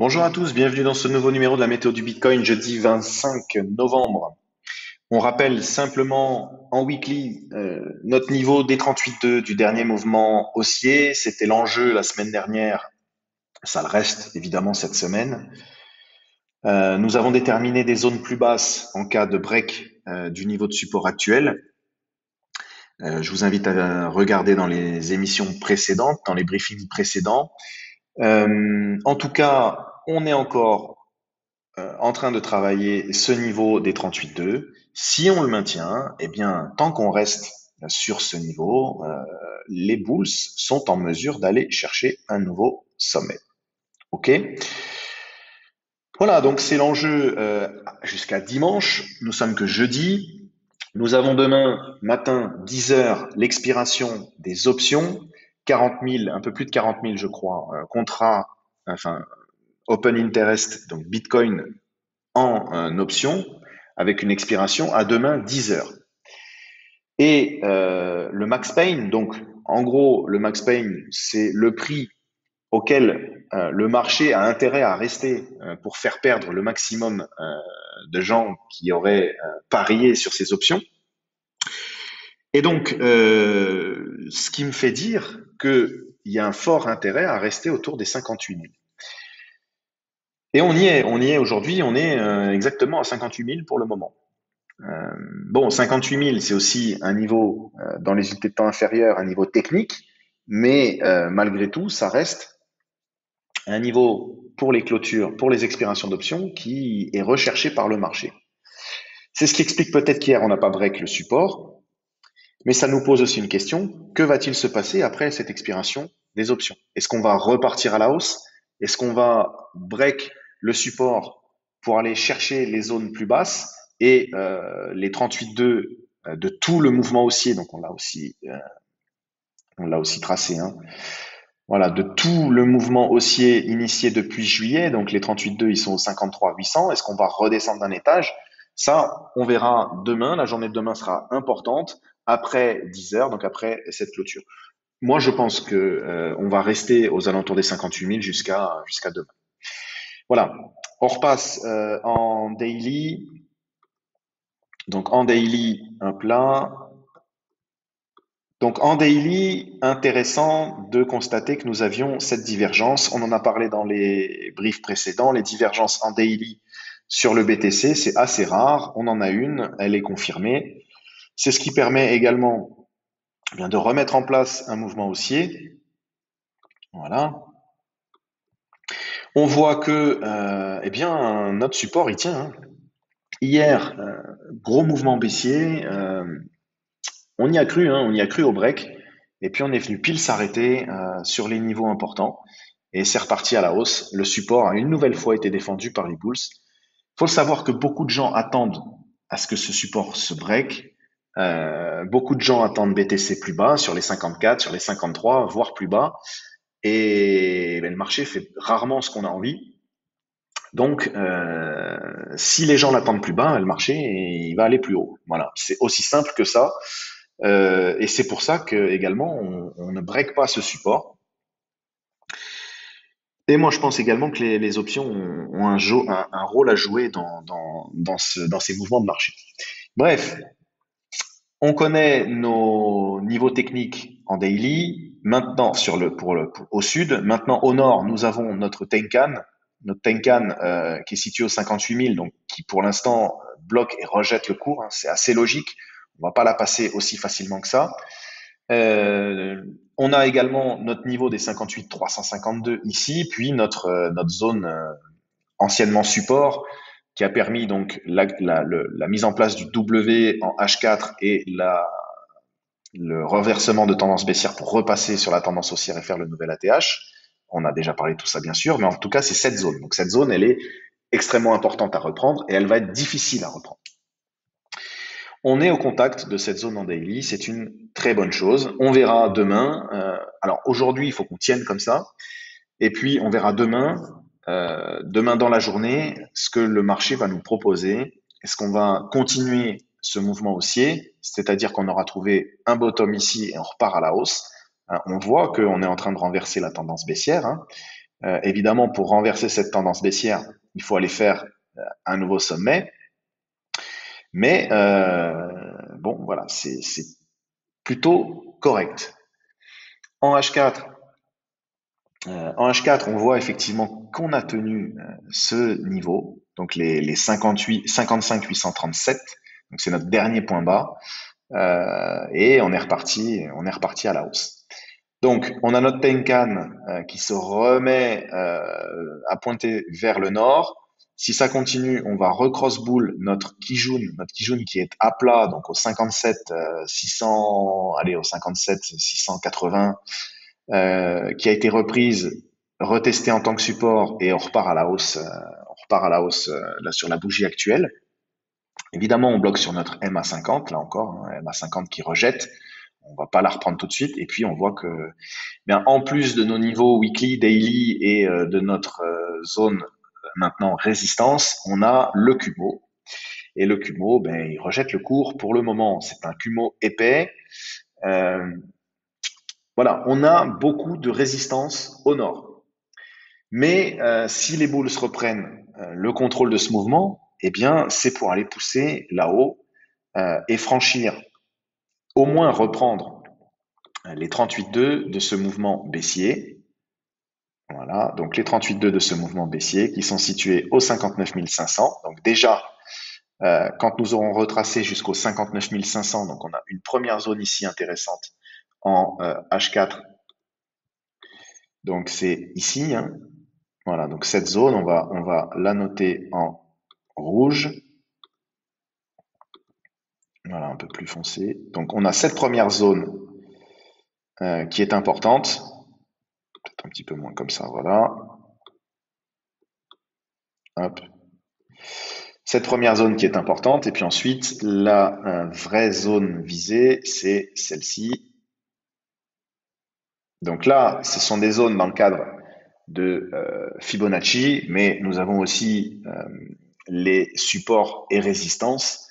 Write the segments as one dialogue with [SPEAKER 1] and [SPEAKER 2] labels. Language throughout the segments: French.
[SPEAKER 1] Bonjour à tous, bienvenue dans ce nouveau numéro de la météo du Bitcoin, jeudi 25 novembre. On rappelle simplement en weekly notre niveau des 38,2 du dernier mouvement haussier. C'était l'enjeu la semaine dernière, ça le reste évidemment cette semaine. Nous avons déterminé des zones plus basses en cas de break du niveau de support actuel. Je vous invite à regarder dans les émissions précédentes, dans les briefings précédents. En tout cas, on est encore en train de travailler ce niveau des 38,2. Si on le maintient, eh bien, tant qu'on reste sur ce niveau, les bulls sont en mesure d'aller chercher un nouveau sommet. OK? Voilà, donc c'est l'enjeu jusqu'à dimanche. Nous sommes que jeudi. Nous avons demain matin 10 heures l'expiration des options. 40 000, un peu plus de 40 000 je crois, contrats, enfin open interest, donc Bitcoin en option avec une expiration à demain 10 heures. Et le max pain, donc en gros, le max pain, c'est le prix auquel le marché a intérêt à rester pour faire perdre le maximum de gens qui auraient parié sur ces options. Et donc, ce qui me fait dire qu'il y a un fort intérêt à rester autour des 58 000. Et on y est aujourd'hui, on est exactement à 58 000 pour le moment. Bon, 58 000, c'est aussi un niveau dans les unités de temps inférieures, un niveau technique, mais malgré tout, ça reste un niveau pour les clôtures, pour les expirations d'options qui est recherché par le marché. C'est ce qui explique peut-être qu'hier on n'a pas break le support, mais ça nous pose aussi une question, que va-t-il se passer après cette expiration des options? Est-ce qu'on va repartir à la hausse? Est-ce qu'on va break le support pour aller chercher les zones plus basses et les 38,2 de tout le mouvement haussier, donc on l'a aussi tracé, hein. Voilà, de tout le mouvement haussier initié depuis juillet, donc les 38,2 ils sont au 53 800. Est-ce qu'on va redescendre d'un étage? Ça, on verra demain. La journée de demain sera importante après 10 heures, donc après cette clôture. Moi, je pense que on va rester aux alentours des 58 000 jusqu'à demain. Voilà. On repasse en daily. Donc en daily, un plat. Donc en daily, intéressant de constater que nous avions cette divergence. On en a parlé dans les briefs précédents. Les divergences en daily sur le BTC, c'est assez rare. On en a une, elle est confirmée. C'est ce qui permet également bien de remettre en place un mouvement haussier. Voilà. On voit que eh bien notre support il tient, hein. Hier, gros mouvement baissier. On y a cru, hein, on y a cru au break. Et puis on est venu pile s'arrêter sur les niveaux importants. Et c'est reparti à la hausse. Le support a une nouvelle fois été défendu par les bulls. Il faut savoir que beaucoup de gens attendent à ce que ce support se break. Beaucoup de gens attendent BTC plus bas, sur les 54, sur les 53, voire plus bas. Et ben, le marché fait rarement ce qu'on a envie. Donc, si les gens l'attendent plus bas, le marché il va aller plus haut. Voilà, c'est aussi simple que ça. Et c'est pour ça que également on ne break pas ce support. Et moi, je pense également que les options ont un rôle à jouer dans ces mouvements de marché. Bref, on connaît nos niveaux techniques en daily. Maintenant, au sud. Maintenant, au nord, nous avons notre Tenkan qui est situé aux 58 000, donc qui pour l'instant bloque et rejette le cours, hein. C'est assez logique. On va pas la passer aussi facilement que ça. On a également notre niveau des 58 352 ici, puis notre zone anciennement support qui a permis donc la mise en place du W en H4 et le reversement de tendance baissière pour repasser sur la tendance haussière et faire le nouvel ATH. On a déjà parlé de tout ça bien sûr, mais en tout cas c'est cette zone. Donc cette zone, elle est extrêmement importante à reprendre et elle va être difficile à reprendre. On est au contact de cette zone en daily, c'est une très bonne chose. On verra demain. Alors aujourd'hui, il faut qu'on tienne comme ça, et puis on verra demain dans la journée, ce que le marché va nous proposer. Est-ce qu'on va continuer ce mouvement haussier, c'est-à-dire qu'on aura trouvé un bottom ici et on repart à la hausse. On voit qu'on est en train de renverser la tendance baissière, hein. Évidemment, pour renverser cette tendance baissière, il faut aller faire un nouveau sommet. Mais bon, voilà, c'est plutôt correct. En H4, on voit effectivement qu'on a tenu ce niveau, donc les 55 837. Donc c'est notre dernier point bas, et on est reparti à la hausse. Donc on a notre Tenkan qui se remet à pointer vers le nord. Si ça continue, on va recross bull notre Kijun qui est à plat, donc au 57 600, allez au 57 680, qui a été reprise, retestée en tant que support et on repart à la hausse, là sur la bougie actuelle. Évidemment, on bloque sur notre MA50, là encore, hein, MA50 qui rejette. On va pas la reprendre tout de suite. Et puis, on voit que, bien, en plus de nos niveaux weekly, daily et de notre zone maintenant résistance, on a le Kumo. Et le Kumo, ben, il rejette le cours pour le moment. C'est un Kumo épais. Euh, voilà, on a beaucoup de résistance au nord. Mais si les bulls reprennent le contrôle de ce mouvement, eh bien, c'est pour aller pousser là-haut et franchir, au moins reprendre les 38,2 de ce mouvement baissier. Voilà, donc les 38,2 de ce mouvement baissier qui sont situés au 59 500. Donc déjà, quand nous aurons retracé jusqu'au 59 500, donc on a une première zone ici intéressante en H4. Donc c'est ici, hein. Voilà, donc cette zone, on va la noter en rouge. Voilà, un peu plus foncé. Donc on a cette première zone qui est importante. Peut-être un petit peu moins comme ça, voilà. Hop. Cette première zone qui est importante. Et puis ensuite, la vraie zone visée, c'est celle-ci. Donc là, ce sont des zones dans le cadre de Fibonacci, mais nous avons aussi les supports et résistances,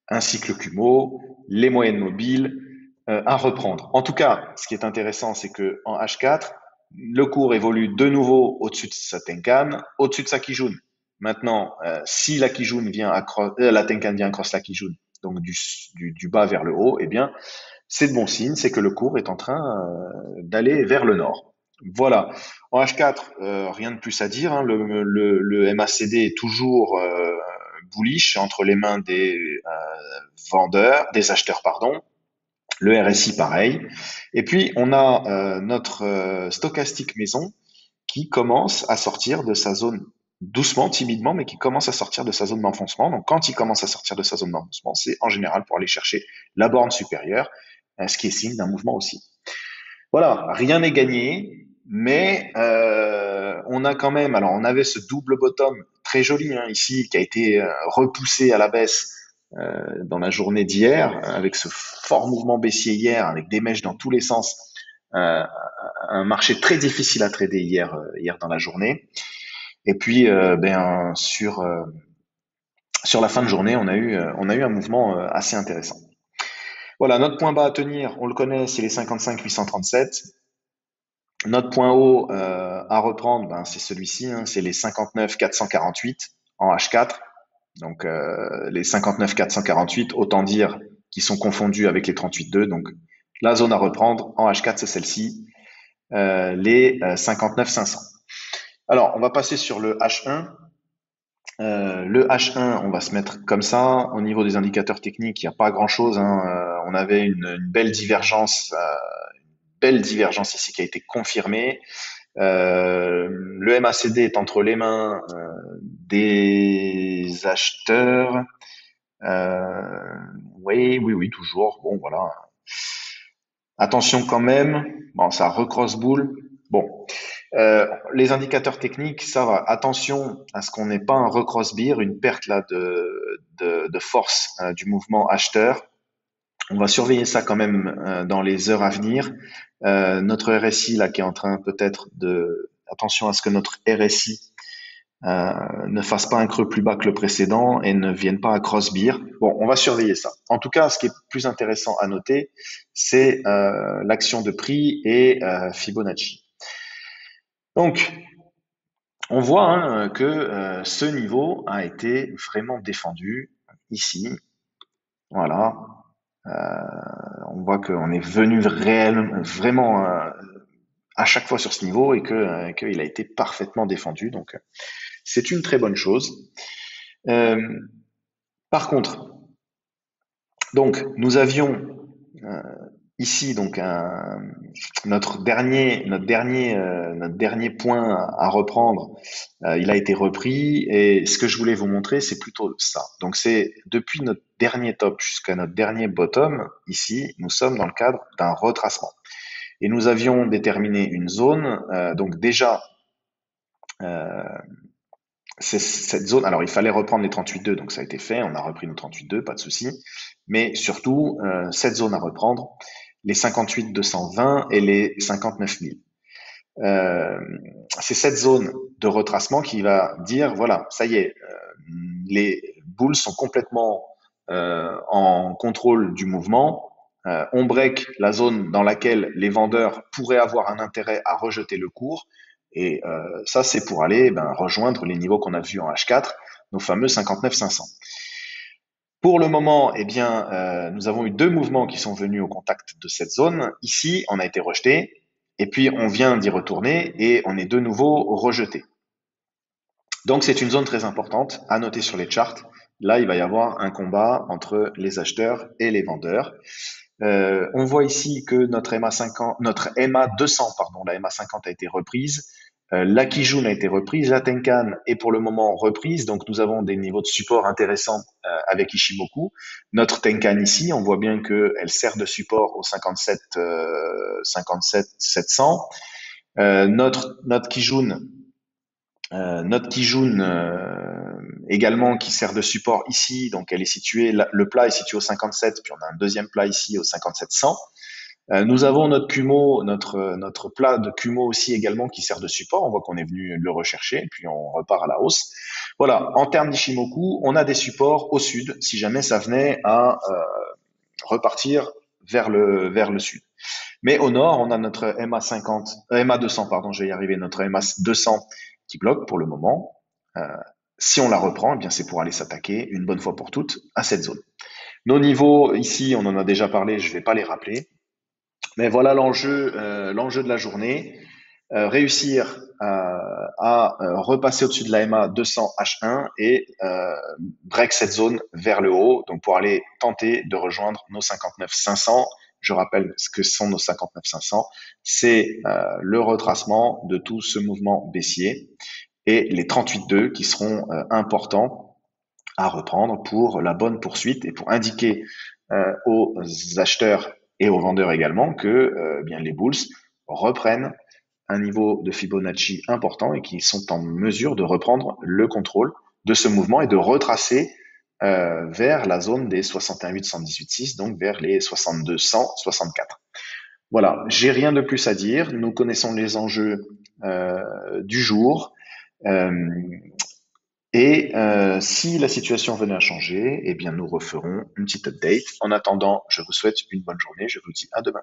[SPEAKER 1] ainsi que le Kumo, les moyennes mobiles à reprendre. En tout cas, ce qui est intéressant, c'est que en H4, le cours évolue de nouveau au-dessus de sa Tenkan, au-dessus de sa Kijun. Maintenant, si la Kijun vient la Tenkan vient cross la Kijun, donc du bas vers le haut, eh bien, c'est de bon signe, c'est que le cours est en train d'aller vers le nord. Voilà. En H4, rien de plus à dire, hein. Le MACD est toujours bullish entre les mains des des acheteurs, pardon. Le RSI, pareil. Et puis, on a notre stochastique maison qui commence à sortir de sa zone doucement, timidement, mais qui commence à sortir de sa zone d'enfoncement. Donc, quand il commence à sortir de sa zone d'enfoncement, c'est en général pour aller chercher la borne supérieure, ce qui est signe d'un mouvement aussi. Voilà, rien n'est gagné, mais on a quand même, alors on avait ce double bottom très joli hein, ici qui a été repoussé à la baisse dans la journée d'hier, avec ce fort mouvement baissier hier, avec des mèches dans tous les sens, euh, un marché très difficile à trader hier dans la journée. Et puis sur la fin de journée, on a eu un mouvement assez intéressant. Voilà, notre point bas à tenir, on le connaît, c'est les 55 837. Notre point haut à reprendre, ben, c'est celui-ci, hein, c'est les 59 448 en H4. Donc les 59 448, autant dire qu'ils sont confondus avec les 38,2. Donc la zone à reprendre en H4, c'est celle-ci, les 59 500. Alors on va passer sur le H1. Le H1, on va se mettre comme ça. Au niveau des indicateurs techniques, il n'y a pas grand-chose, hein. On avait une belle divergence ici qui a été confirmée. Le MACD est entre les mains des acheteurs. Oui, toujours. Bon, voilà. Attention quand même. Bon, ça recross boule. Bon, les indicateurs techniques, ça va. Attention à ce qu'on n'ait pas un recross bear, une perte là de force du mouvement acheteur. On va surveiller ça quand même dans les heures à venir. Notre RSI là qui est en train peut-être de attention à ce que notre RSI ne fasse pas un creux plus bas que le précédent et ne vienne pas à cross bear. Bon, on va surveiller ça. En tout cas, ce qui est plus intéressant à noter, c'est l'action de prix et Fibonacci. Donc, On voit hein, que ce niveau a été vraiment défendu ici. Voilà. On voit qu'on est venu vraiment à chaque fois sur ce niveau et qu'il a été parfaitement défendu. Donc, c'est une très bonne chose. Euh, Par contre, donc nous avions euh, ici donc notre dernier point à reprendre. Il a été repris et ce que je voulais vous montrer, c'est plutôt ça. Donc c'est depuis notre dernier top jusqu'à notre dernier bottom. Ici, nous sommes dans le cadre d'un retracement et nous avions déterminé une zone. Donc déjà euh, c'est cette zone. Alors, il fallait reprendre les 38,2, donc ça a été fait. On a repris nos 38,2, pas de souci. Mais surtout, cette zone à reprendre, les 58 220 et les 59 000. Euh, c'est cette zone de retracement qui va dire, voilà, ça y est, les bulls sont complètement en contrôle du mouvement. On break la zone dans laquelle les vendeurs pourraient avoir un intérêt à rejeter le cours. Et ça, c'est pour aller rejoindre les niveaux qu'on a vus en H4, nos fameux 59 500. Pour le moment, eh bien, nous avons eu deux mouvements qui sont venus au contact de cette zone. Ici, on a été rejeté, et puis on vient d'y retourner, et on est de nouveau rejeté. Donc c'est une zone très importante à noter sur les charts. Là, il va y avoir un combat entre les acheteurs et les vendeurs. On voit ici que notre MA50, notre MA200, pardon, la MA50 a été reprise. La Kijun a été reprise, la Tenkan est pour le moment reprise, donc nous avons des niveaux de support intéressants avec Ishimoku. Notre Tenkan ici, on voit bien qu'elle sert de support au 57, 57 700. Notre Kijun également qui sert de support ici, donc elle est située, le plat est situé au 57, puis on a un deuxième plat ici au 57 100. Nous avons notre Kumo, notre plat de Kumo aussi également qui sert de support. On voit qu'on est venu le rechercher, puis on repart à la hausse. Voilà, en termes d'Ishimoku, on a des supports au sud si jamais ça venait à repartir vers le sud. Mais au nord, on a notre MA50, MA200, pardon, je vais y arriver, notre MA200 qui bloque pour le moment. Euh, si on la reprend, eh bien c'est pour aller s'attaquer une bonne fois pour toutes à cette zone. Nos niveaux ici, on en a déjà parlé, je ne vais pas les rappeler. Mais voilà l'enjeu de la journée. Réussir repasser au-dessus de la MA 200 H1 et break cette zone vers le haut, donc pour aller tenter de rejoindre nos 59 500. Je rappelle ce que sont nos 59 500, c'est le retracement de tout ce mouvement baissier et les 38,2 qui seront importants à reprendre pour la bonne poursuite et pour indiquer aux acheteurs et aux vendeurs également que bien les bulls reprennent un niveau de Fibonacci important et qui sont en mesure de reprendre le contrôle de ce mouvement et de retracer vers la zone des 61,8 118,6, donc vers les 62 100 64. Voilà, j'ai rien de plus à dire. Nous connaissons les enjeux du jour. Euh, si la situation venait à changer, eh bien, nous referons une petite update. En attendant, je vous souhaite une bonne journée. Je vous dis à demain.